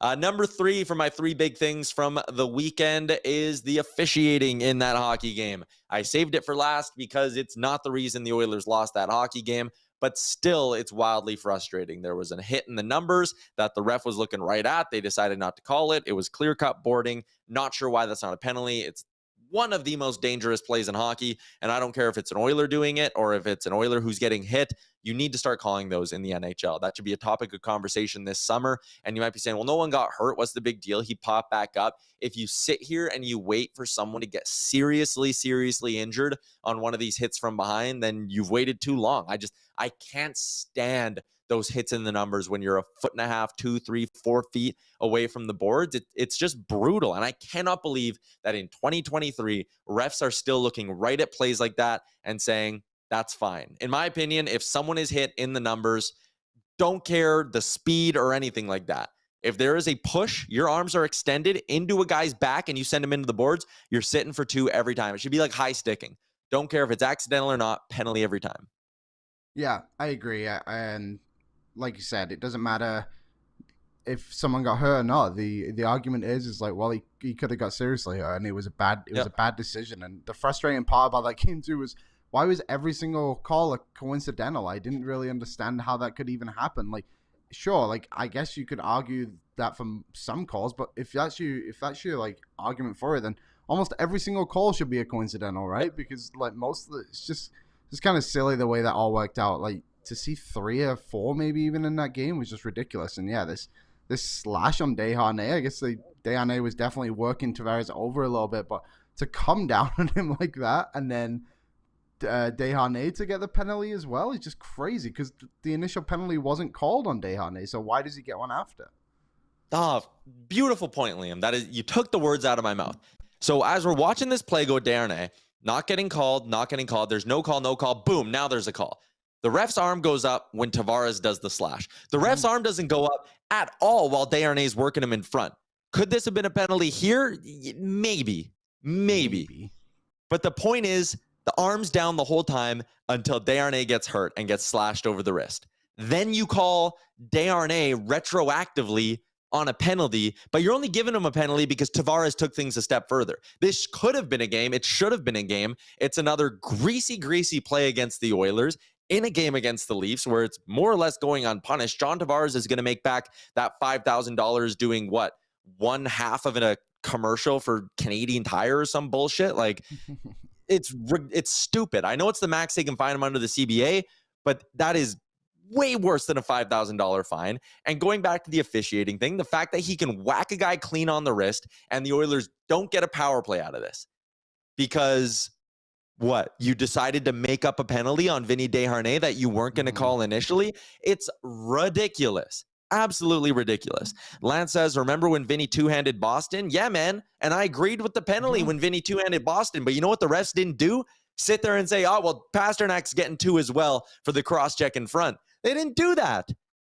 Number 3 for my 3 big things from the weekend is the officiating in that hockey game. I saved it for last because it's not the reason the Oilers lost that hockey game, but still it's wildly frustrating. There was a hit in the numbers that the ref was looking right at. They decided not to call it. It was clear-cut boarding. Not sure why that's not a penalty. It's one of the most dangerous plays in hockey, and I don't care if it's an Oiler doing it or if it's an Oiler who's getting hit. You need to start calling those in the NHL. That should be a topic of conversation this summer. And you might be saying, well, no one got hurt. What's the big deal? He popped back up. If you sit here and you wait for someone to get seriously injured on one of these hits from behind, then you've waited too long. I can't stand those hits in the numbers when you're 1.5 feet, 2, 3, 4 feet away from the boards. It's just brutal. And I cannot believe that in 2023, refs are still looking right at plays like that and saying, that's fine. In my opinion, if someone is hit in the numbers, don't care the speed or anything like that. If there is a push, your arms are extended into a guy's back and you send him into the boards, you're sitting for 2 every time. It should be like high sticking. Don't care if it's accidental or not, penalty every time. Yeah, I agree. And like you said, it doesn't matter if someone got hurt or not. The argument is like, well, he could have got seriously hurt, and it was a bad decision. And the frustrating part about that game too was, why was every single call a coincidental? I didn't really understand how that could even happen. Like, sure, like I guess you could argue that from some calls, but if that's your like argument for it, then almost every single call should be a coincidental, right? Because like most of it's just kind of silly the way that all worked out. Like to see 3 or 4 maybe even in that game was just ridiculous. And yeah, this slash on Desharnais, I guess Desharnais was definitely working Tavares over a little bit, but to come down on him like that and then Desharnais to get the penalty as well is just crazy, because the initial penalty wasn't called on Desharnais, so why does he get one after? Oh, beautiful point, Liam. That is, you took the words out of my mouth. So as we're watching this play go, Desharnais not getting called. There's no call. Boom, now there's a call. The ref's arm goes up when Tavares does the slash. The ref's arm doesn't go up at all while Desharnais is working him in front. Could this have been a penalty here? Maybe. But the point is, the arm's down the whole time until Desharnais gets hurt and gets slashed over the wrist. Then you call Desharnais retroactively on a penalty, but you're only giving him a penalty because Tavares took things a step further. This could have been a game. It should have been a game. It's another greasy play against the Oilers in a game against the Leafs where it's more or less going unpunished. John Tavares is going to make back that $5,000 doing what? 1/2 of a commercial for Canadian Tire or some bullshit. Like, it's stupid. I know it's the max they can fine him under the CBA, but that is way worse than a $5,000 fine. And going back to the officiating thing, the fact that he can whack a guy clean on the wrist and the Oilers don't get a power play out of this because what? You decided to make up a penalty on Vinny Desharnais that you weren't going to call initially? It's ridiculous. Absolutely ridiculous. Lance says, remember when Vinny two-handed Boston? Yeah, man. And I agreed with the penalty when Vinny two-handed Boston. But you know what the refs didn't do? Sit there and say, oh, well, Pasternak's getting 2 as well for the cross-check in front. They didn't do that.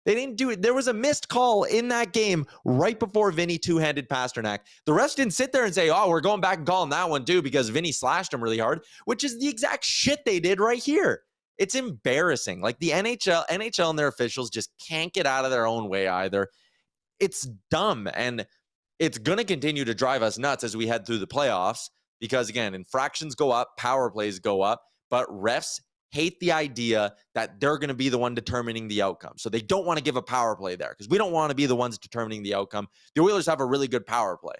They didn't do it. There was a missed call in that game right before Vinny two-handed Pasternak. The refs didn't sit there and say, oh, we're going back and calling that one too because Vinny slashed him really hard, which is the exact shit they did right here. It's embarrassing. Like the NHL and their officials just can't get out of their own way either. It's dumb, and it's going to continue to drive us nuts as we head through the playoffs because, again, infractions go up, power plays go up, but refs hate the idea that they're going to be the one determining the outcome. So they don't want to give a power play there because we don't want to be the ones determining the outcome. The Oilers have a really good power play.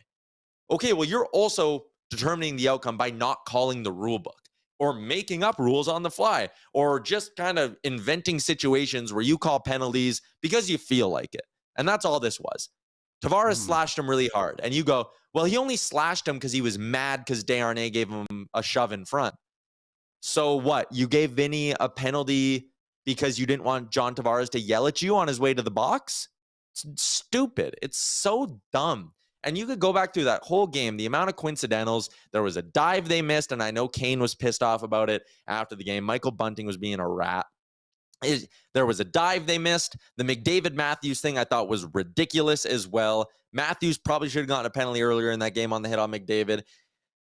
Okay, well, you're also determining the outcome by not calling the rule book or making up rules on the fly or just kind of inventing situations where you call penalties because you feel like it. And that's all this was. Tavares slashed him really hard. And you go, well, he only slashed him because he was mad because Desharnais gave him a shove in front. So what? You gave Vinny a penalty because you didn't want John Tavares to yell at you on his way to the box? It's stupid. It's so dumb. And you could go back through that whole game, the amount of coincidentals. There was a dive they missed, and I know Kane was pissed off about it after the game. Michael Bunting was being a rat. There was a dive they missed. The McDavid-Matthews thing I thought was ridiculous as well. Matthews probably should have gotten a penalty earlier in that game on the hit on McDavid.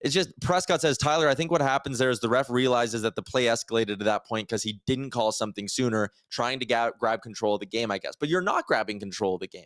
It's just, Prescott says, Tyler, I think what happens there is the ref realizes that the play escalated to that point because he didn't call something sooner, trying to grab control of the game, I guess. But you're not grabbing control of the game.